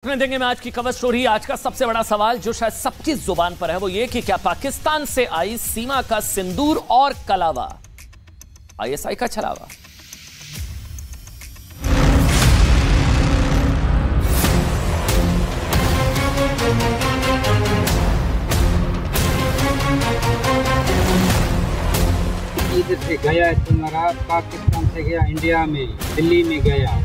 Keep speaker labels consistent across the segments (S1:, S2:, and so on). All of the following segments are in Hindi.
S1: देंगे में आज की कवर स्टोरी। आज का सबसे बड़ा सवाल जो शायद सबकी जुबान पर है वो ये कि क्या पाकिस्तान से आई सीमा का सिंदूर और कलावा आईएसआई का छलावा?
S2: इधर से गया तुम्हारा, पाकिस्तान से गया इंडिया में, दिल्ली में गया।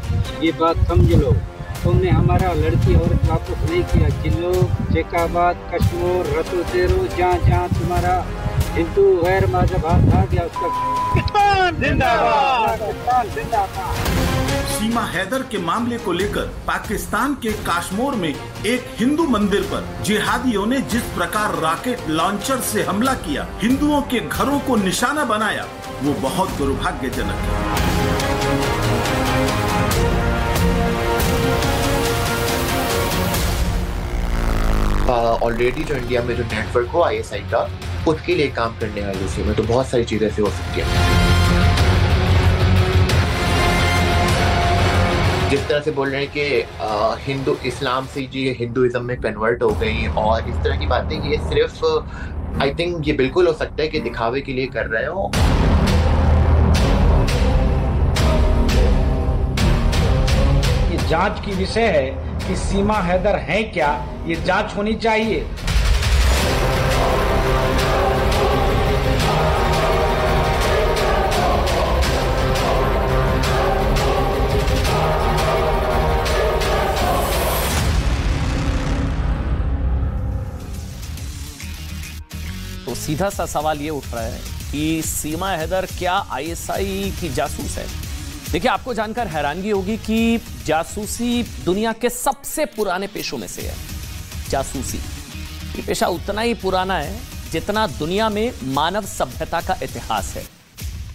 S2: ये बात समझ लो। तुमने हमारा लड़की और वापस नहीं किया। जिलो, जैकाबाद, कश्मीर, रतोदेरो, जहाँ जहाँ तुम्हारा हिंदू गैर मजहब हाथ आ गया उसका पाकिस्तान जिंदाबाद, पाकिस्तान जिंदाबाद।
S3: सीमा हैदर के मामले को लेकर पाकिस्तान के काश्मीर में एक हिंदू मंदिर पर जिहादियों ने जिस प्रकार रॉकेट लॉन्चर से हमला किया, हिंदुओं के घरों को निशाना बनाया, वो बहुत दुर्भाग्यजनक है।
S4: ऑलरेडी जो इंडिया में जो नेटवर्क हो आईएसआई का, उसके लिए काम करने वाले से में तो बहुत सारी चीजें ऐसे हो सकती है। जिस तरह से बोल रहे हैं कि हिंदू इस्लाम से जी हिंदुइज्म में कन्वर्ट हो गई और इस तरह की बातें, ये सिर्फ आई थिंक ये बिल्कुल हो सकता है कि दिखावे के लिए कर रहे हो।
S5: ये जांच की विषय है कि सीमा हैदर हैं क्या, ये जांच होनी चाहिए।
S1: तो सीधा सा सवाल ये उठ रहा है कि सीमा हैदर क्या आईएसआई की जासूस है? देखिए, आपको जानकर हैरानगी होगी कि जासूसी दुनिया के सबसे पुराने पेशों में से है। जासूसी ये पेशा उतना ही पुराना है जितना दुनिया में मानव सभ्यता का इतिहास है।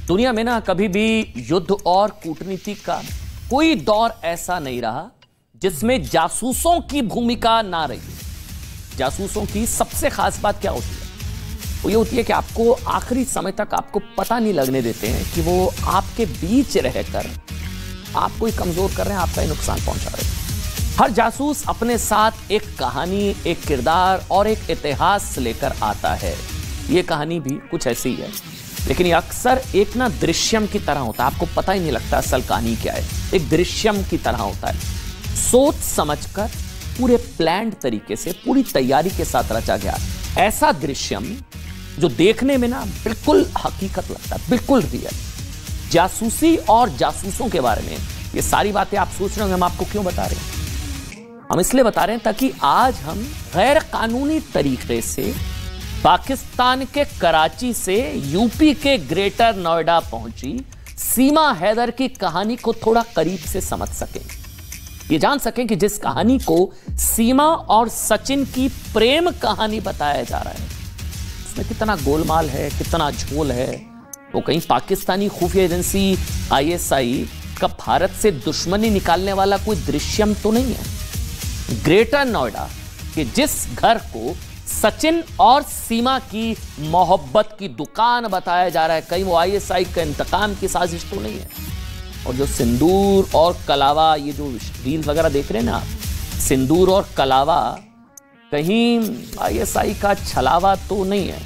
S1: दुनिया में ना कभी भी युद्ध और कूटनीति का कोई दौर ऐसा नहीं रहा जिसमें जासूसों की भूमिका ना रही। जासूसों की सबसे खास बात क्या होती है? वो ये होती है कि आपको आखिरी समय तक आपको पता नहीं लगने देते हैं कि वो आपके बीच रहकर आपको ही कमजोर कर रहे हैं, आपका ही नुकसान पहुंचा रहे हैं। हर जासूस अपने साथ एक कहानी, एक किरदार और एक इतिहास लेकर आता है। ये कहानी भी कुछ ऐसी ही है, लेकिन ये अक्सर एक ना दृश्यम की तरह होता है। आपको पता ही नहीं लगता असल कहानी क्या है। एक दृश्यम की तरह होता है, सोच समझकर पूरे प्लान्ड तरीके से, पूरी तैयारी के साथ रचा गया ऐसा दृश्यम जो देखने में ना बिल्कुल हकीकत लगता है, बिल्कुल रियल। जासूसी और जासूसों के बारे में ये सारी बातें आप सोच रहे होंगे हम आपको क्यों बता रहे हैं। हम इसलिए बता रहे हैं ताकि आज हम गैर कानूनी तरीके से पाकिस्तान के कराची से यूपी के ग्रेटर नोएडा पहुंची सीमा हैदर की कहानी को थोड़ा करीब से समझ सकें। ये जान सकें कि जिस कहानी को सीमा और सचिन की प्रेम कहानी बताया जा रहा है, उसमें कितना गोलमाल है, कितना झोल है। वो कहीं पाकिस्तानी खुफिया एजेंसी आईएसआई का भारत से दुश्मनी निकालने वाला कोई दृश्यम तो नहीं है। ग्रेटर नोएडा के जिस घर को सचिन और सीमा की मोहब्बत की दुकान बताया जा रहा है, कहीं वो आईएसआई का इंतकाम की साजिश तो नहीं है। और जो सिंदूर और कलावा, ये जो रील्स वगैरह देख रहे हैं ना आप, सिंदूर और कलावा कहीं आईएसआई का छलावा तो नहीं है।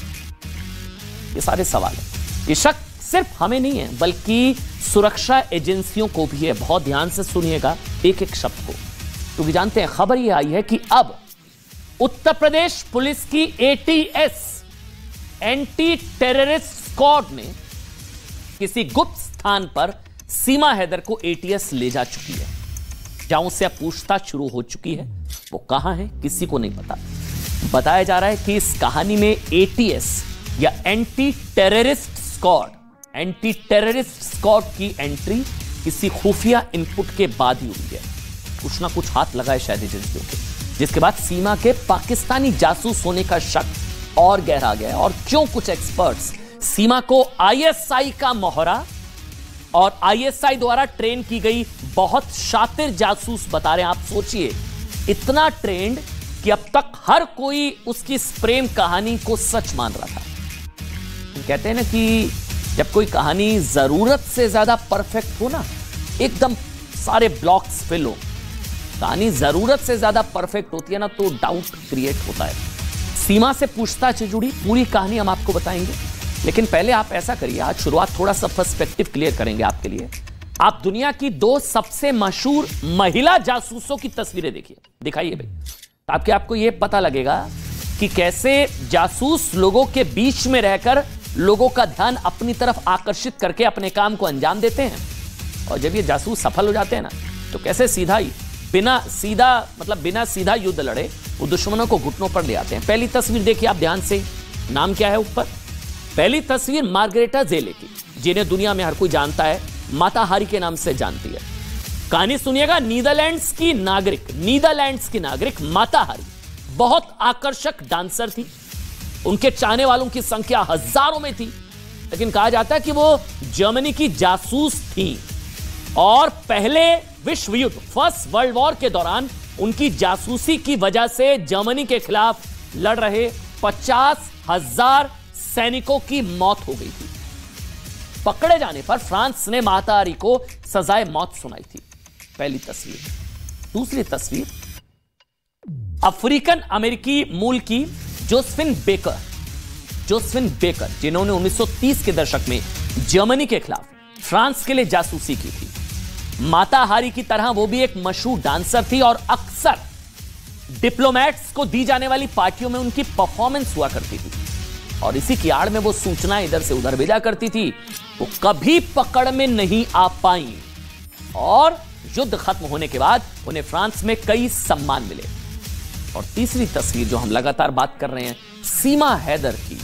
S1: ये सारे सवाल हैं। ये शक सिर्फ हमें नहीं है बल्कि सुरक्षा एजेंसियों को भी है। बहुत ध्यान से सुनिएगा एक एक शब्द को, क्योंकि जानते हैं खबर ये आई है कि अब उत्तर प्रदेश पुलिस की एटीएस एंटी टेररिस्ट स्क्वाड ने किसी गुप्त स्थान पर सीमा हैदर को एटीएस ले जा चुकी है, जहां उससे अब पूछताछ शुरू हो चुकी है। वो कहां है किसी को नहीं पता। बताया जा रहा है कि इस कहानी में एटीएस या एंटी टेररिस्ट स्क्वाड की एंट्री किसी खुफिया इनपुट के बाद ही हुई है। कुछ ना कुछ हाथ लगा है शायद एजेंसियों के, जिसके बाद सीमा के पाकिस्तानी जासूस होने का शक और गहरा गया है। और क्यों कुछ एक्सपर्ट्स सीमा को आईएसआई का मोहरा और आईएसआई द्वारा ट्रेन की गई बहुत शातिर जासूस बता रहे हैं। आप सोचिए, इतना ट्रेंड कि अब तक हर कोई उसकी प्रेम कहानी को सच मान रहा था। कहते हैं ना कि जब कोई कहानी जरूरत से ज्यादा परफेक्ट हो ना, एकदम सारे ब्लॉक्स फिल हो, कहानी जरूरत से ज्यादा परफेक्ट होती है ना तो डाउट क्रिएट होता है। सीमा से पूछताछ से जुड़ी पूरी कहानी हम आपको बताएंगे, लेकिन पहले आप ऐसा करिए, आज शुरुआत थोड़ा सा पर्सपेक्टिव क्लियर करेंगे आपके लिए। आप दुनिया की 2 सबसे मशहूर महिला जासूसों की तस्वीरें देखिए, दिखाइए भाई, ताकि आपको यह पता लगेगा कि कैसे जासूस लोगों के बीच में रहकर लोगों का ध्यान अपनी तरफ आकर्षित करके अपने काम को अंजाम देते हैं, और जब ये जासूस सफल हो जाते हैं ना तो कैसे बिना सीधा युद्ध लड़े वो दुश्मनों को घुटनों पर ले आते हैं। पहली तस्वीर देखिए आप ध्यान से, नाम क्या है ऊपर? पहली तस्वीर मार्गरेटा जेले की, जिन्हें दुनिया में हर कोई जानता है, माता हारी के नाम से जानती है। कहानी सुनिएगा। नीदरलैंड्स की नागरिक माता हारी बहुत आकर्षक डांसर थी, उनके चाहने वालों की संख्या हजारों में थी, लेकिन कहा जाता है कि वो जर्मनी की जासूस थी और पहले विश्व युद्ध फर्स्ट वर्ल्ड वॉर के दौरान उनकी जासूसी की वजह से जर्मनी के खिलाफ लड़ रहे 50,000 सैनिकों की मौत हो गई थी। पकड़े जाने पर फ्रांस ने माता हारी को सजाए मौत सुनाई थी। पहली तस्वीर। दूसरी तस्वीर, अफ्रीकन अमेरिकी मूल की जोसेफिन बेकर, जिन्होंने 1930 के दशक में जर्मनी के खिलाफ फ्रांस के लिए जासूसी की थी। माता हारी की तरह वो भी एक मशहूर डांसर थी और अक्सर डिप्लोमेट्स को दी जाने वाली पार्टियों में उनकी परफॉर्मेंस हुआ करती थी, और इसी की आड़ में वो सूचनाएं इधर से उधर भेजा करती थी। वो कभी पकड़ में नहीं आ पाई और युद्ध खत्म होने के बाद उन्हें फ्रांस में कई सम्मान मिले। और तीसरी तस्वीर जो हम लगातार बात कर रहे हैं, सीमा हैदर की,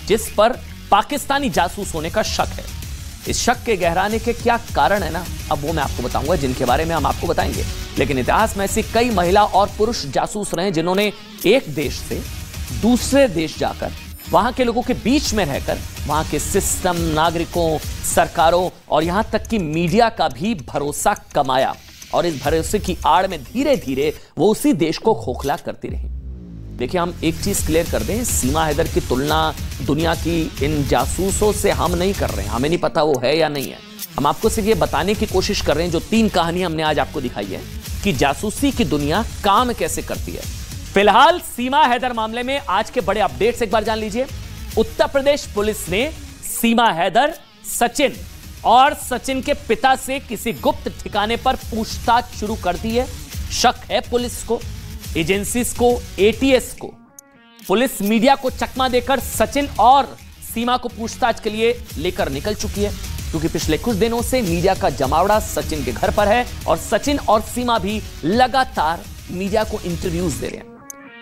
S1: जिस पर पाकिस्तानी जासूस होने का शक है। इस शक के गहराने के क्या कारण है ना, अब वो मैं आपको बताऊंगा, जिनके बारे में हम आपको बताएंगे। लेकिन इतिहास में ऐसी कई महिला और पुरुष जासूस रहे जिन्होंने एक देश से दूसरे देश जाकर वहां के लोगों के बीच में रहकर वहां के सिस्टम, नागरिकों, सरकारों और यहां तक कि मीडिया का भी भरोसा कमाया, और इस भरोसे की आड़ में धीरे धीरे वो उसी देश को खोखला करती रही। देखिए, हम एक चीज क्लियर कर दें, सीमा हैदर की तुलना दुनिया की इन जासूसों से हम नहीं कर रहे हैं, हमें नहीं पता वो है या नहीं है। हम आपको सिर्फ ये बताने की कोशिश कर रहे हैं, जो 3 कहानी हमने आज आपको दिखाई है, कि जासूसी की दुनिया काम कैसे करती है। फिलहाल सीमा हैदर मामले में आज के बड़े अपडेट्स एक बार जान लीजिए। उत्तर प्रदेश पुलिस ने सीमा हैदर, सचिन और सचिन के पिता से किसी गुप्त ठिकाने पर पूछताछ शुरू कर दी है। शक है पुलिस को, एजेंसीज को, एटीएस को। पुलिस मीडिया को चकमा देकर सचिन और सीमा को पूछताछ के लिए लेकर निकल चुकी है, क्योंकि पिछले कुछ दिनों से मीडिया का जमावड़ा सचिन के घर पर है और सचिन और सीमा भी लगातार मीडिया को इंटरव्यूज दे रहे हैं।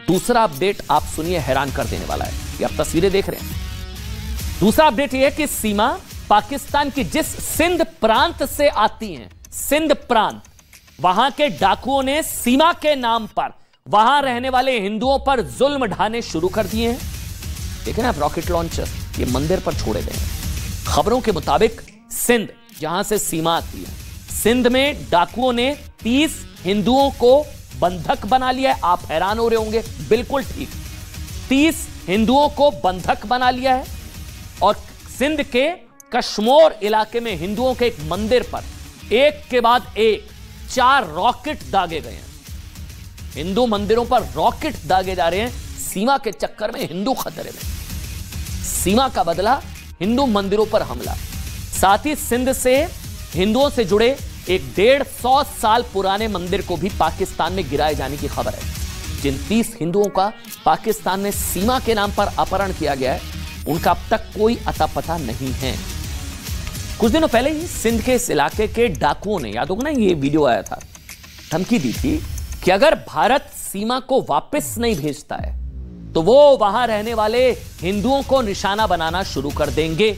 S1: दूसरा अपडेट आप सुनिए, हैरान कर देने वाला है, ये आप तस्वीरें देख रहे हैं। दूसरा अपडेट यह है कि सीमा पाकिस्तान की जिस सिंध प्रांत से आती हैं, सिंध प्रांत, वहां के डाकुओं ने सीमा के नाम पर वहां रहने वाले हिंदुओं पर जुल्म ढाने शुरू कर दिए हैं। देखें ना आप, रॉकेट लॉन्चर ये मंदिर पर छोड़े गए हैं। खबरों के मुताबिक सिंध, जहां से सीमा आती है, सिंध में डाकुओं ने 30 हिंदुओं को बंधक बना लिया है। आप हैरान हो रहे होंगे, बिल्कुल ठीक, 30 हिंदुओं को बंधक बना लिया है और सिंध के कश्मीर इलाके में हिंदुओं के एक मंदिर पर एक के बाद एक 4 रॉकेट दागे गए हैं। हिंदू मंदिरों पर रॉकेट दागे जा रहे हैं। सीमा के चक्कर में हिंदू खतरे में, सीमा का बदला हिंदू मंदिरों पर हमला। साथ ही सिंध से हिंदुओं से जुड़े एक 150 साल पुराने मंदिर को भी पाकिस्तान में गिराए जाने की खबर है। जिन 30 हिंदुओं का पाकिस्तान में सीमा के नाम पर अपहरण किया गया है, उनका अब तक कोई अता पता नहीं है। कुछ दिनों पहले ही सिंध के इस इलाके के डाकुओं ने, याद होगा ना, ये वीडियो आया था, धमकी दी थी कि अगर भारत सीमा को वापस नहीं भेजता है तो वो वहां रहने वाले हिंदुओं को निशाना बनाना शुरू कर देंगे।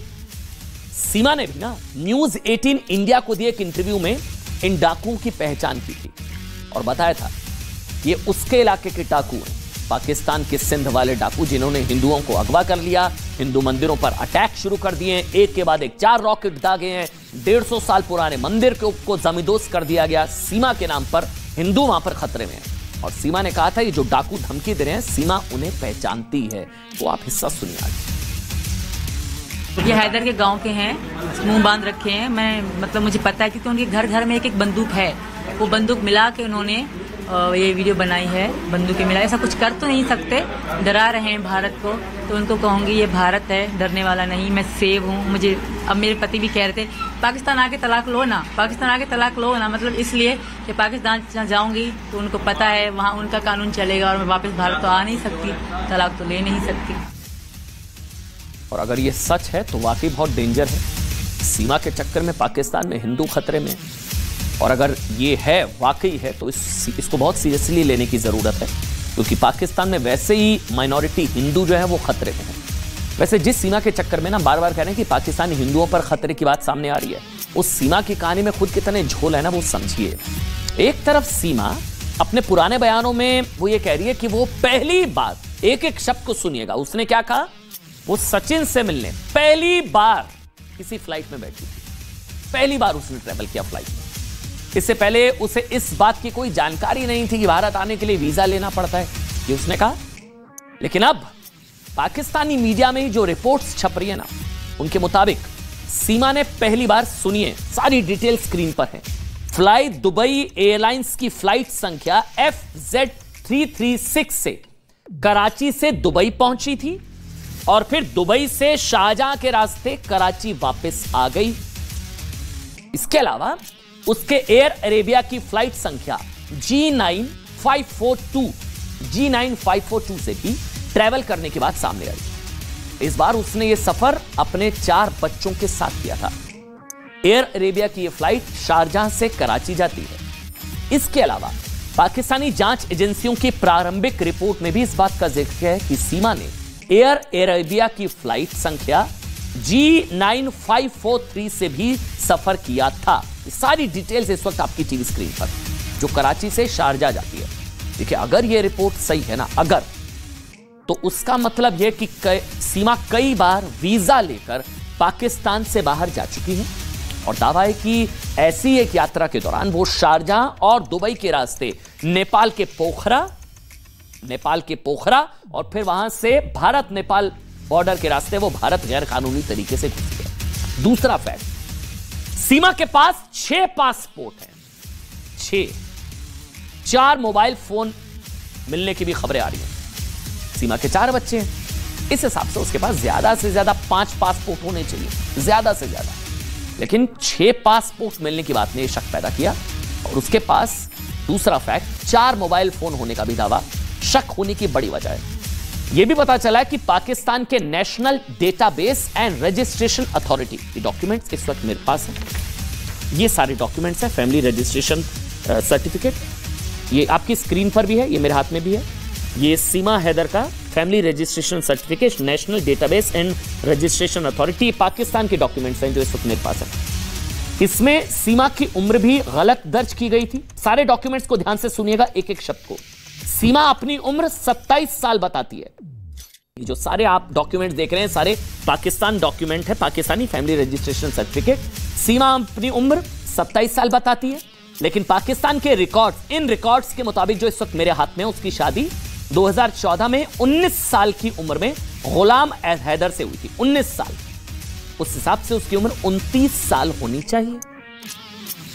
S1: सीमा ने भी ना न्यूज 18 इंडिया को दिए एक इंटरव्यू में इन डाकुओं की पहचान की थी और बताया था ये उसके इलाके के डाकू हैं, पाकिस्तान के सिंध वाले डाकू, जिन्होंने हिंदुओं को अगवा कर लिया, हिंदू मंदिरों पर अटैक शुरू कर दिए, एक के बाद एक 4 रॉकेट दागे हैं, 150 साल पुराने मंदिर को जमींदोज कर दिया गया। सीमा के नाम पर हिंदू वहां पर खतरे में हैं। और सीमा ने कहा था ये जो डाकू धमकी दे रहे हैं, सीमा उन्हें पहचानती है। वो आप हिस्सा सुनिए आज।
S6: ये हैदर के गांव के हैं, मुंह बांध रखे हैं। मैं मतलब मुझे पता है क्योंकि उनके घर घर में एक एक बंदूक है। वो बंदूक मिला के उन्होंने ये वीडियो बनाई है। बंदूकें मिला, ऐसा कुछ कर तो नहीं सकते, डरा रहे हैं भारत को। तो उनको कहूँगी ये भारत है, डरने वाला नहीं, मैं सेव हूँ। मुझे अब मेरे पति भी कह रहे थे पाकिस्तान आके तलाक लो ना, पाकिस्तान आके तलाक लो ना, मतलब इसलिए कि पाकिस्तान जाऊँगी तो उनको पता है वहाँ उनका कानून चलेगा और मैं वापस भारत तो आ नहीं सकती, तलाक तो ले नहीं सकती।
S1: और अगर ये सच है तो वाकई बहुत डेंजर है। सीमा के चक्कर में पाकिस्तान में हिंदू खतरे में, और अगर ये है वाकई है तो इसको बहुत सीरियसली लेने की जरूरत है, क्योंकि पाकिस्तान में वैसे ही माइनॉरिटी हिंदू जो है वो खतरे में है। वैसे जिस सीमा के चक्कर में ना बार बार कह रहे हैं कि पाकिस्तानी हिंदुओं पर खतरे की बात सामने आ रही है, उस सीमा की कहानी में खुद कितने झोल है ना वो समझिए। एक तरफ सीमा अपने पुराने बयानों में वो ये कह रही है कि वो पहली बार, एक एक शब्द को सुनिएगा, उसने क्या कहा, वो सचिन से मिलने पहली बार किसी फ्लाइट में बैठी थी, पहली बार उसने ट्रेवल किया फ्लाइट में। इससे पहले उसे इस बात की कोई जानकारी नहीं थी कि भारत आने के लिए वीजा लेना पड़ता है, ये उसने कहा। लेकिन अब पाकिस्तानी मीडिया में जो रिपोर्ट्स छप रही है ना, उनके मुताबिक सीमा ने पहली बार, सुनिए सारी डिटेल स्क्रीन पर है, फ्लाई दुबई एयरलाइंस की फ्लाइट संख्या FZ336 से कराची से दुबई पहुंची थी और फिर दुबई से शारजाह के रास्ते कराची वापस आ गई। इसके अलावा उसके एयर अरेबिया की फ्लाइट संख्या G9542 से भी ट्रैवल करने की बात सामने आई। इस बार उसने यह सफर अपने 4 बच्चों के साथ किया था। एयर अरेबिया की यह फ्लाइट शारजाह से कराची जाती है। इसके अलावा पाकिस्तानी जांच एजेंसियों की प्रारंभिक रिपोर्ट में भी इस बात का जिक्र है कि सीमा ने एयर अरेबिया की फ्लाइट संख्या G9543 से भी सफर किया था। सारी डिटेल्स इस वक्त आपकी टीवी स्क्रीन पर, जो कराची से शारजाह जाती है। देखिए अगर यह रिपोर्ट सही है ना, अगर, तो उसका मतलब यह कि सीमा कई बार वीजा लेकर पाकिस्तान से बाहर जा चुकी है और दावा है कि ऐसी एक यात्रा के दौरान वो शारजाह और दुबई के रास्ते नेपाल के पोखरा और फिर वहां से भारत नेपाल बॉर्डर के रास्ते वो भारत गैर कानूनी तरीके से घुस गया। दूसरा फैक्ट, सीमा के पास 6 पासपोर्ट हैं, 4 मोबाइल फोन मिलने की भी खबरें आ रही हैं। सीमा के 4 बच्चे हैं, इस हिसाब से उसके पास ज्यादा से ज्यादा 5 पासपोर्ट होने चाहिए, ज्यादा से ज्यादा। लेकिन 6 पासपोर्ट मिलने की बात ने यह शक पैदा किया। और उसके पास दूसरा फैक्ट, 4 मोबाइल फोन होने का भी दावा शक होने की बड़ी वजह है। यह भी पता चला है कि पाकिस्तान के national database and registration authority के डॉक्यूमेंट्स इस वक्त मेरे पास हैं। ये सारे डॉक्यूमेंट्स हैं, फैमिली रजिस्ट्रेशन सर्टिफिकेट, ये आपकी स्क्रीन पर भी है, ये मेरे हाथ में भी है। ये सीमा हैदर का family registration certificate, national database and registration authority, Pakistan के डॉक्यूमेंट्स हैं जो इस वक्त मेरे पास है। इसमें सीमा की उम्र भी गलत दर्ज की गई थी। सारे डॉक्यूमेंट्स को ध्यान से सुनिएगा, एक एक शब्द को। सीमा अपनी उम्र 27 साल बताती है। ये जो सारे आप डॉक्यूमेंट्स देख रहे हैं, सारे पाकिस्तान डॉक्यूमेंट है, पाकिस्तानी फैमिली रजिस्ट्रेशन सर्टिफिकेट। सीमा अपनी उम्र 27 साल बताती है, लेकिन पाकिस्तान के रिकॉर्ड्स, इन रिकॉर्ड्स के मुताबिक जो इस वक्त मेरे हाथ में, उसकी शादी 2014 में 19 साल की उम्र में गुलाम हैदर से हुई थी। 19 साल, उस हिसाब से उसकी उम्र 29 साल होनी चाहिए।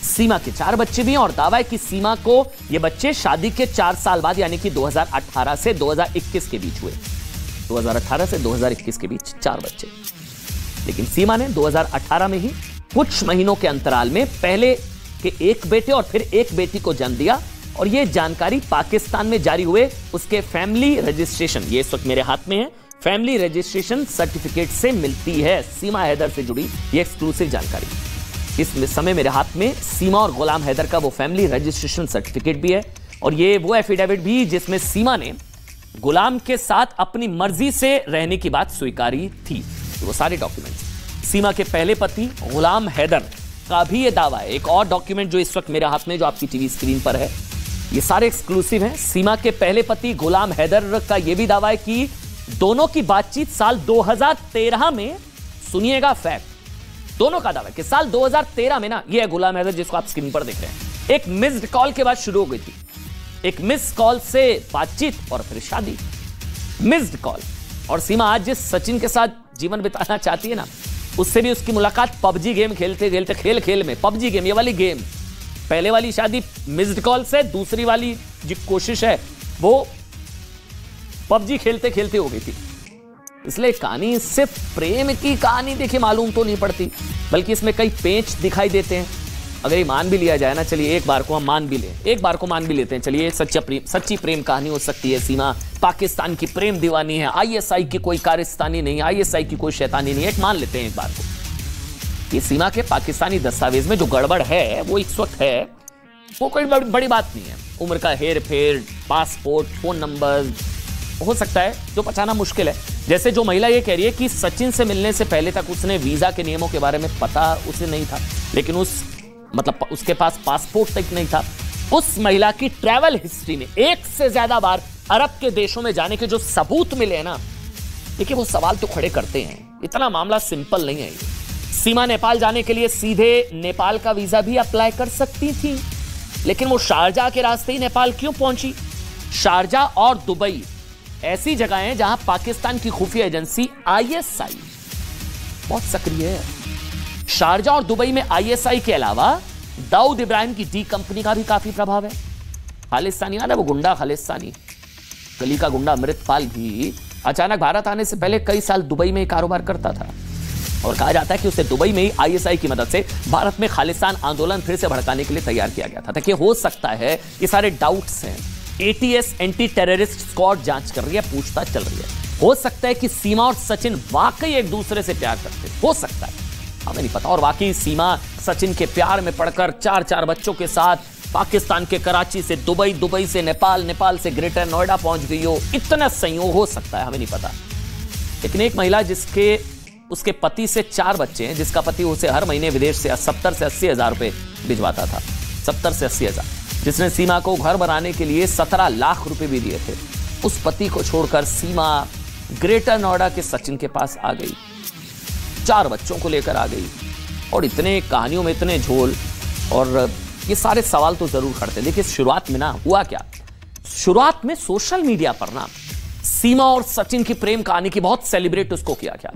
S1: सीमा के 4 बच्चे भी हैं और दावा है कि सीमा को ये बच्चे शादी के 4 साल बाद, यानी कि 2018 से 2021 के बीच हुए। 2018 से 2021 के बीच 4 बच्चे। लेकिन सीमा ने 2018 में ही कुछ महीनों के अंतराल में पहले के 1 बेटे और फिर 1 बेटी को जन्म दिया। और यह जानकारी पाकिस्तान में जारी हुए उसके फैमिली रजिस्ट्रेशन, ये इस वक्त मेरे हाथ में है, फैमिली रजिस्ट्रेशन सर्टिफिकेट से मिलती है। सीमा हैदर से जुड़ी ये एक्सक्लूसिव जानकारी इस समय मेरे हाथ में सीमा और गुलाम हैदर का वो फैमिली रजिस्ट्रेशन सर्टिफिकेट भी है, और ये वो एफिडेविट भी जिसमें सीमा ने गुलाम के साथ अपनी मर्जी से रहने की बात स्वीकारी थी। तो वो सारे डॉक्यूमेंट्स। सीमा के पहले पति गुलाम हैदर का भी ये दावा है। एक और डॉक्यूमेंट जो इस वक्त मेरे हाथ में, जो आपकी टीवी स्क्रीन पर है, ये सारे एक्सक्लूसिव हैं। सीमा के पहले पति गुलाम हैदर का यह भी दावा है कि दोनों की बातचीत साल 2013 में, सुनिएगा फैक्ट, दोनों का दावा है कि साल 2013 में ना, ये है गुलाम हैदर जिसको आप स्क्रीन पर देख रहे हैं, एक मिस्ड कॉल के बाद शुरू हो गई थी। एक मिस्ड कॉल से बातचीत और फिर शादी, मिस्ड कॉल। और सीमा आज जिस सचिन के साथ जीवन बिताना चाहती है ना, उससे भी उसकी मुलाकात पबजी गेम खेलते खेलते, खेल में पबजी गेम, ये वाली गेम, पहले वाली शादी मिस्ड कॉल से, दूसरी वाली जो कोशिश है वो पबजी खेलते खेलते हो गई थी। इसलिए कहानी सिर्फ प्रेम की कहानी देखिए मालूम तो नहीं पड़ती, बल्कि इसमें कई पेंच दिखाई देते हैं। अगर ये मान भी लिया जाए ना, चलिए एक बार को हम मान भी लें, एक बार को मान भी लेते हैं, चलिए सच्ची प्रेम कहानी हो सकती है। सीमा पाकिस्तान की प्रेम दीवानी है, आईएसआई की कोई कारस्तानी नहीं, आईएसआई की कोई शैतानी नहीं है, मान लेते हैं एक बार को। ये सीमा के पाकिस्तानी दस्तावेज में जो गड़बड़ है वो इस वक्त है, वो कोई बड़ी बात नहीं है। उम्र का हेर फेर, पासपोर्ट, फोन नंबर हो सकता है जो पहचाना मुश्किल है। जैसे जो महिला ये कह रही है कि सचिन से मिलने से पहले तक उसने वीजा के नियमों के बारे में पता उसे नहीं था, लेकिन उसके पास पासपोर्ट तक नहीं था। उस महिला की ट्रैवल हिस्ट्री में एक से ज्यादा बार अरब के देशों में जाने के जो सबूत मिले हैं ना, देखिए वो सवाल तो खड़े करते हैं। इतना मामला सिंपल नहीं है। सीमा नेपाल जाने के लिए सीधे नेपाल का वीजा भी अप्लाई कर सकती थी, लेकिन वो शारजाह के रास्ते ही नेपाल क्यों पहुंची? शारजाह और दुबई ऐसी जगह हैं जहां पाकिस्तान की खुफिया एजेंसी आईएसआई बहुत सक्रिय है। शारजाह और दुबई में आईएसआई के अलावा दाऊद इब्राहिम की डी कंपनी का भी काफी प्रभाव है। खालिस्तानी याद है वो गुंडा खालिस्तानी, गली का गुंडा अमृतपाल भी अचानक भारत आने से पहले कई साल दुबई में कारोबार करता था, और कहा जाता है कि उसे दुबई में ही आईएसआई की मदद से भारत में खालिस्तान आंदोलन फिर से भड़काने के लिए तैयार किया गया था। देखिए हो सकता है ये सारे डाउट्स हैं, एटीएस एंटी टेररिस्ट स्क्वाड जांच कर रही है, पूछताछ चल रही है। हो सकता है कि सीमा और सचिन वाकई एक दूसरे से प्यार करते, हो सकता है, हमें नहीं पता। और वाकई सीमा सचिन के प्यार में पड़कर 4 बच्चों के साथ पाकिस्तान के कराची से दुबई, दुबई से नेपाल, नेपाल से ग्रेटर नोएडा पहुंच गई हो। इतना संयोग हो सकता है, हमें नहीं पता। लेकिन एक महिला जिसके उसके पति से 4 बच्चे हैं, जिसका पति उसे हर महीने विदेश से 70 से 80 हजार रुपए भिजवाता था, 70 से 80 हजार, जिसने सीमा को घर बनाने के लिए 17 लाख रुपए भी दिए थे, उस पति को छोड़कर सीमा ग्रेटर नोएडा के सचिन के पास आ गई, 4 बच्चों को लेकर आ गई। और इतने कहानियों में इतने झोल, और ये सारे सवाल तो जरूर खड़ते। देखिए शुरुआत में ना हुआ क्या, शुरुआत में सोशल मीडिया पर ना सीमा और सचिन की प्रेम कहानी की बहुत सेलिब्रेट उसको किया गया।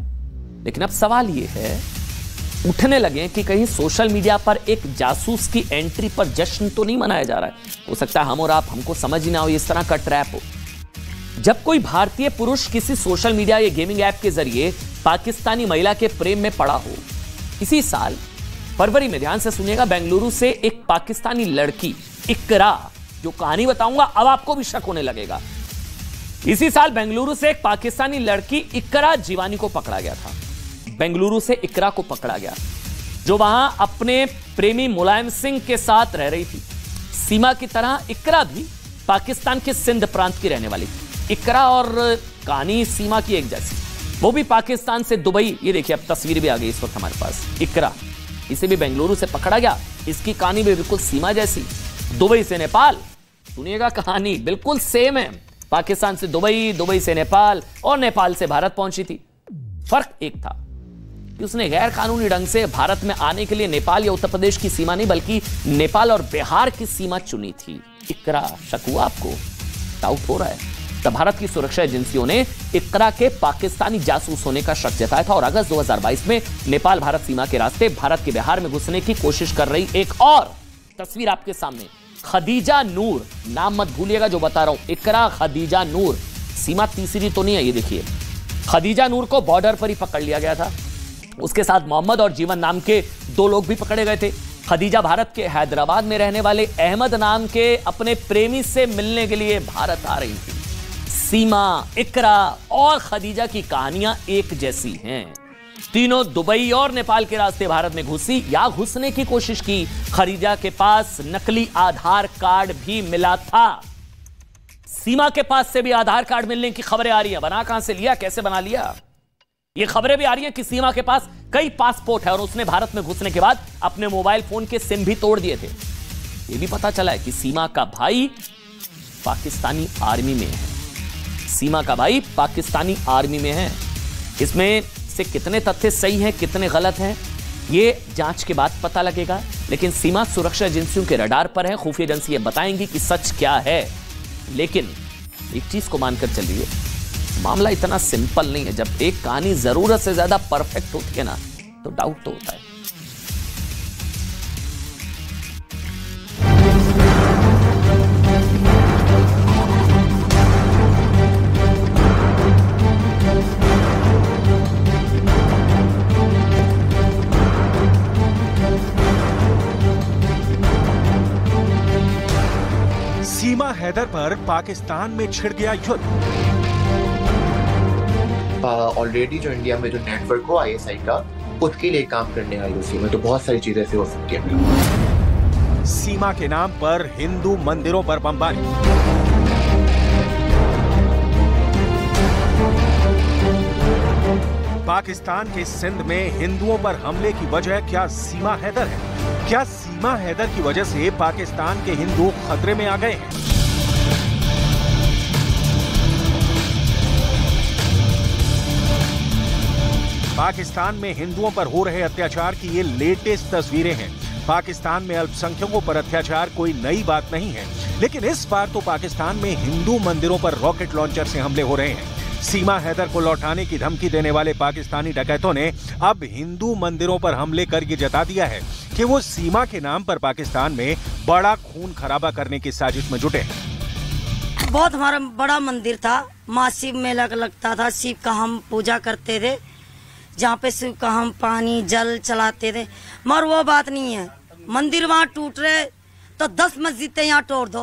S1: लेकिन अब सवाल ये है, उठने लगे कि कहीं सोशल मीडिया पर एक जासूस की एंट्री पर जश्न तो नहीं मनाया जा रहा है। हो सकता है हम और आप हमको समझ ही ना हो, इस तरह का ट्रैप हो। जब कोई भारतीय पुरुष किसी सोशल मीडिया या गेमिंग ऐप के जरिए पाकिस्तानी महिला के प्रेम में पड़ा हो। इसी साल फरवरी में, ध्यान से सुनिएगा, बेंगलुरु से एक पाकिस्तानी लड़की इकरा, जो कहानी बताऊंगा अब आपको भी शक होने लगेगा। इसी साल बेंगलुरु से एक पाकिस्तानी लड़की इकरा जीवानी को पकड़ा गया था। बेंगलुरु से इकरा को पकड़ा गया, जो वहां अपने प्रेमी मुलायम सिंह के साथ रह रही थी। सीमा की तरह इकरा भी पाकिस्तान के सिंध प्रांत की रहने वाली थी। इकरा और कहानी सीमा की एक जैसी, वो भी पाकिस्तान से दुबई, ये देखिए अब तस्वीर भी आ गई इस वक्त हमारे पास। इकरा, इसे भी बेंगलुरु से पकड़ा गया, इसकी कहानी भी बिल्कुल सीमा जैसी। दुबई से नेपाल, सुनिएगा कहानी बिल्कुल सेम है। पाकिस्तान से दुबई, दुबई से नेपाल, और नेपाल से भारत पहुंची थी। फर्क एक था कि उसने गैर कानूनी ढंग से भारत में आने के लिए नेपाल या उत्तर प्रदेश की सीमा नहीं, बल्कि नेपाल और बिहार की सीमा चुनी थी। इकरा, शक हुआ आपको? डाउट हो रहा है? तब भारत की सुरक्षा एजेंसियों ने इकरा के पाकिस्तानी जासूस होने का शक जताया था, और अगस्त 2022 में नेपाल भारत सीमा के रास्ते भारत के बिहार में घुसने की कोशिश कर रही एक और तस्वीर आपके सामने, खदीजा नूर, नाम मत भूलिएगा जो बता रहा हूं, इकरा खदीजा नूर, सीमा तीसरी तो नहीं है। ये देखिए खदीजा नूर को बॉर्डर पर ही पकड़ लिया गया था। उसके साथ मोहम्मद और जीवन नाम के 2 लोग भी पकड़े गए थे। खदीजा भारत के हैदराबाद में रहने वाले अहमद नाम के अपने प्रेमी से मिलने के लिए भारत आ रही थी। सीमा, इकरा और खदीजा की कहानियां एक जैसी हैं। तीनों दुबई और नेपाल के रास्ते भारत में घुसी या घुसने की कोशिश की। खदीजा के पास नकली आधार कार्ड भी मिला था। सीमा के पास से भी आधार कार्ड मिलने की खबरें आ रही हैं। बना कहां से लिया, कैसे बना लिया, ये खबरें भी आ रही हैं कि सीमा के पास कई पासपोर्ट है और उसने भारत में घुसने के बाद अपने मोबाइल फोन के सिम भी तोड़ दिए थे। यह भी पता चला है कि सीमा का भाई पाकिस्तानी आर्मी में है। सीमा का भाई पाकिस्तानी आर्मी में है। इसमें से कितने तथ्य सही हैं, कितने गलत हैं, ये जांच के बाद पता लगेगा। लेकिन सीमा सुरक्षा एजेंसियों के रडार पर है। खुफिया एजेंसी ये बताएंगी कि सच क्या है। लेकिन एक चीज को मानकर चलिए, मामला इतना सिंपल नहीं है। जब एक कहानी जरूरत से ज्यादा परफेक्ट होती है ना, तो डाउट तो होता है।
S7: हैदर पर पाकिस्तान में छिड़ गया युद्ध।
S4: ऑलरेडी जो इंडिया में जो नेटवर्क हो ISI का, उसके लिए काम करने आई उसी में, तो बहुत सारी चीजें ऐसे हो सकती है।
S7: सीमा के नाम पर हिंदू मंदिरों पर बमबारी। पाकिस्तान के सिंध में हिंदुओं पर हमले की वजह क्या सीमा हैदर है? क्या सीमा हैदर की वजह से पाकिस्तान के हिंदू खतरे में आ गए हैं? पाकिस्तान में हिंदुओं पर हो रहे अत्याचार की ये लेटेस्ट तस्वीरें हैं। पाकिस्तान में अल्पसंख्यकों पर अत्याचार कोई नई बात नहीं है, लेकिन इस बार तो पाकिस्तान में हिंदू मंदिरों पर रॉकेट लॉन्चर से हमले हो रहे हैं। सीमा हैदर को लौटाने की धमकी देने वाले पाकिस्तानी डकैतों ने अब हिंदू मंदिरों पर हमले कर ये जता दिया है कि वो सीमा के नाम पर पाकिस्तान में बड़ा खून खराबा करने की साजिश में जुटे हैं।
S8: बहुत हमारा बड़ा मंदिर था, माँ शिव मेला लगता था, शिव का हम पूजा करते थे, जहाँ पे शिव का हम पानी जल चलाते थे। मगर वो बात नहीं है, मंदिर वहाँ टूट रहे तो 10 मस्जिदें यहाँ तोड़ दो,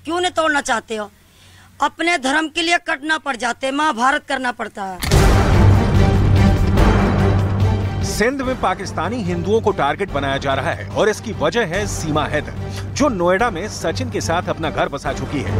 S8: क्यों नहीं तोड़ना चाहते हो? अपने धर्म के लिए कटना पड़ जाते, महाभारत करना पड़ता है।
S7: सिंध में पाकिस्तानी हिंदुओं को टारगेट बनाया जा रहा है और इसकी वजह है सीमा हैदर, जो नोएडा में सचिन के साथ अपना घर बसा चुकी है।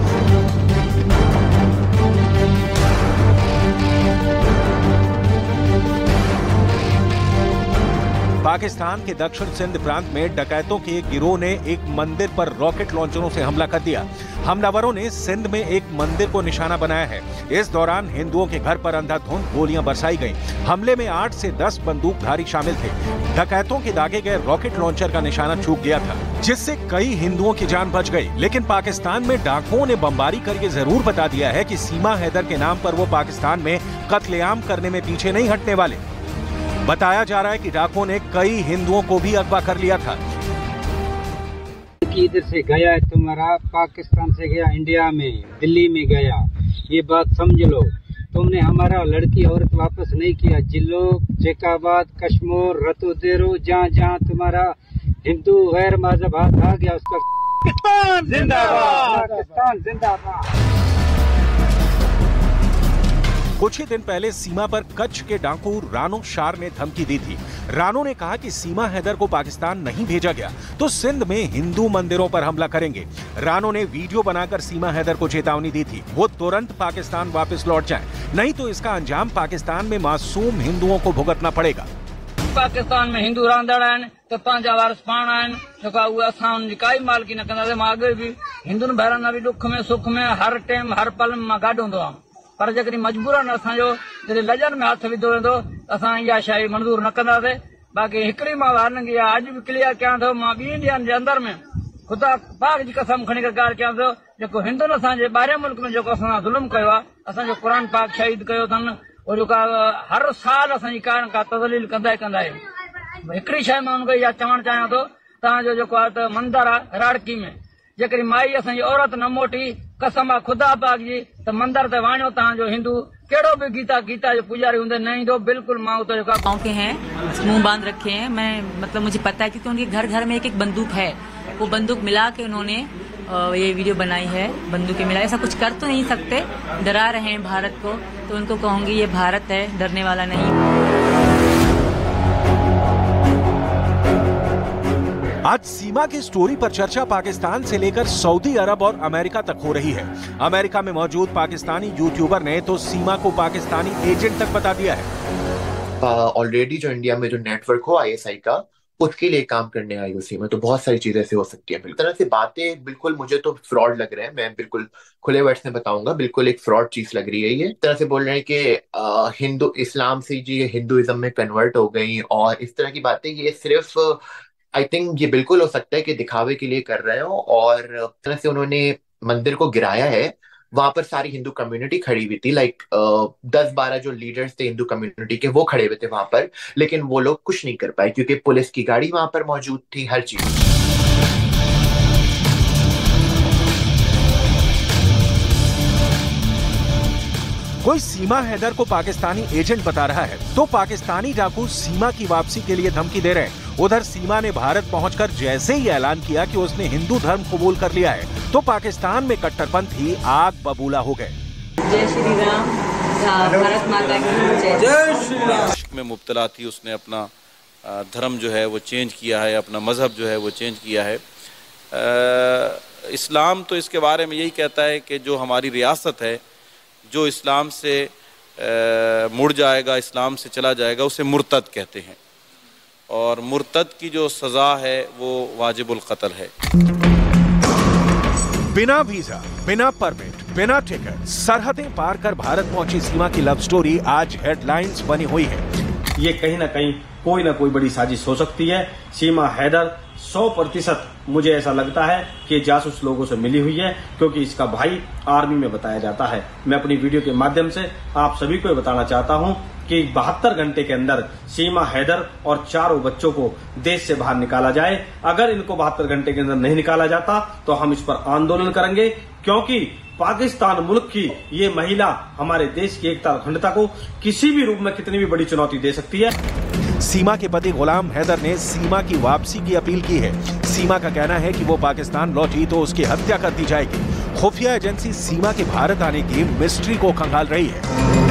S7: पाकिस्तान के दक्षिण सिंध प्रांत में डकैतों के गिरोह ने एक मंदिर पर रॉकेट लॉन्चरों से हमला कर दिया। हमलावरों ने सिंध में एक मंदिर को निशाना बनाया है। इस दौरान हिंदुओं के घर पर अंधाधुंध गोलियां बरसाई गईं। हमले में 8 से 10 बंदूकधारी शामिल थे। डकैतों के दागे गए रॉकेट लॉन्चर का निशाना चूक गया था, जिससे कई हिंदुओं की जान बच गई। लेकिन पाकिस्तान में डाकुओं ने बमबारी कर ये जरूर बता दिया है कि सीमा हैदर के नाम पर वो पाकिस्तान में कत्लेआम करने में पीछे नहीं हटने वाले। बताया जा रहा है कि डाकुओं ने कई हिंदुओं को भी अगवा कर लिया था।
S2: इधर से गया है तुम्हारा, पाकिस्तान से गया इंडिया में, दिल्ली में गया, ये बात समझ लो। तुमने हमारा लड़की औरत वापस नहीं किया। जिलो, जैकाबाद, कश्मीर, रतोदेरो, जहाँ जहाँ तुम्हारा हिंदू गैर मजहब हाथ आ गया, उसका पाकिस्तान जिंदाबाद, पाकिस्तान जिंदाबाद।
S7: कुछ ही दिन पहले सीमा पर कच्छ के डाकू रानो शार ने धमकी दी थी। रानो ने कहा कि सीमा हैदर को पाकिस्तान नहीं भेजा गया तो सिंध में हिंदू मंदिरों पर हमला करेंगे। रानो ने वीडियो बनाकर सीमा हैदर को चेतावनी दी थी, वो तुरंत पाकिस्तान वापस लौट जाए, नहीं तो इसका अंजाम पाकिस्तान में मासूम हिंदुओं को भुगतना पड़ेगा।
S5: पाकिस्तान में हिंदू रहंदड़ आहिनि त पंहिंजा वारस पाण आहिनि, जेका उहे असां उनजी काई मालिकी न कंदासीं। मां अॻे बि हिंदुनि भेरनि वारी ॾुख में सुख में हर टाइम हर पल में मां गॾु हूंदो आहियां, पर जेकॾहिं मजबूरन असांजो जॾहिं लजन में हथ विधो वेंदो असां इहा शइ मंज़ूर न कंदासीं। बाक़ी हिकिड़ी मां वारनगी अॼु बि क्लियर कयां थो, मां ॿिनि ॾींहंनि जे अंदर में ख़ुदा पाक जी कसम खणी करे ॻाल्हि कयां थो, जेको हिंदुनि असांजे ॿाहिरिएं मुल्क में जेको असां ज़ुल्म कयो आहे, असांजो क़ुर पाक शहीद कयो अथनि, और जेका हर साल असांजी का न का तज़लील कंदा ई कंदा आहियूं। हिकिड़ी शइ मां हुनखे इहा चवणु चाहियां थो, तव्हांजो जेको आहे त मंदरु आहे राड़की में, जेकॾहिं माई असांजी औरत न मोटी, कसम आहे ख़ुदा पाक जी, त मंदर ते वञो, तव्हांजो हिंदू केड़ो भी गीता जो पुजारी होंगे नहीं दो, बिल्कुल माँ तो
S6: गाँव के हैं, मुंह बांध रखे हैं। मैं मतलब मुझे पता है क्योंकि उनके घर घर में एक एक बंदूक है, वो बंदूक मिला के उन्होंने ये वीडियो बनाई है। बंदूकें मिला, ऐसा कुछ कर तो नहीं सकते, डरा रहे हैं भारत को, तो उनको कहूंगी ये भारत है, डरने वाला नहीं।
S7: आज सीमा की स्टोरी पर चर्चा पाकिस्तान से लेकर सऊदी अरब और अमेरिका तक हो रही है। अमेरिका में मौजूद पाकिस्तानी यूट्यूबर ने तो सीमा को पाकिस्तानी एजेंट तक बता दिया है।
S4: ऑलरेडी जो इंडिया में जो नेटवर्क हो ISI का, उसके लिए काम करने आई उसी में, तो बहुत सारी चीजें ऐसे हो सकती है। बिल्कुल तरह से बातें बिल्कुल मुझे तो फ्रॉड लग रहे हैं, मैं बिल्कुल खुले वर्ड से बताऊंगा, बिल्कुल एक फ्रॉड चीज लग रही है। ये तरह से बोल रहे हैं कि हिंदू इस्लाम से जी हिंदुइज्म में कन्वर्ट हो गई, और इस तरह की बातें, ये सिर्फ आई थिंक ये बिल्कुल हो सकता है कि दिखावे के लिए कर रहे हो। और तरह से उन्होंने मंदिर को गिराया है, वहां पर सारी हिंदू कम्युनिटी खड़ी हुई थी, लाइक 10-12 जो लीडर्स थे हिंदू कम्युनिटी के, वो खड़े हुए थे वहां पर, लेकिन वो लोग कुछ नहीं कर पाए क्योंकि पुलिस की गाड़ी वहां पर मौजूद थी, हर चीज।
S7: कोई सीमा हैदर को पाकिस्तानी एजेंट बता रहा है तो पाकिस्तानी डाकू सीमा की वापसी के लिए धमकी दे रहे हैं। उधर सीमा ने भारत पहुंचकर जैसे ही ऐलान किया कि उसने हिंदू धर्म कबूल कर लिया है तो पाकिस्तान में कट्टरपंथी आग बबूला हो गए।
S6: जय श्री राम, भारत माता की जय श्री राम।
S9: में मुब्तला थी, उसने अपना धर्म जो है वो चेंज किया है, अपना मजहब जो है वो चेंज किया है। इस्लाम तो इसके बारे में यही कहता है कि जो हमारी रियासत है, जो इस्लाम से मुड़ जाएगा, इस्लाम से चला जाएगा, उसे मुर्तद कहते हैं और मुर्तद की जो सज़ा है वो वाजिबुल कत्ल है।
S7: बिना वीजा, बिना परमिट, बिना टिकट सरहदें पार कर भारत पहुंची सीमा की लव स्टोरी आज हेडलाइंस बनी हुई है।
S10: ये कहीं ना कहीं कोई ना कोई बड़ी साजिश हो सकती है। सीमा हैदर 100% मुझे ऐसा लगता है कि जासूस लोगों से मिली हुई है, क्योंकि इसका भाई आर्मी में बताया जाता है। मैं अपनी वीडियो के माध्यम से आप सभी को बताना चाहता हूं कि 72 घंटे के अंदर सीमा हैदर और चारों बच्चों को देश से बाहर निकाला जाए। अगर इनको 72 घंटे के अंदर नहीं निकाला जाता तो हम इस पर आंदोलन करेंगे, क्योंकि पाकिस्तान मुल्क की ये महिला हमारे देश की एकता और अखंडता को किसी भी रूप में कितनी भी बड़ी चुनौती दे सकती है।
S7: सीमा के पति गुलाम हैदर ने सीमा की वापसी की अपील की है। सीमा का कहना है कि वो पाकिस्तान लौटी तो उसकी हत्या कर दी जाएगी। खुफिया एजेंसी सीमा के भारत आने की मिस्ट्री को खंगाल रही है।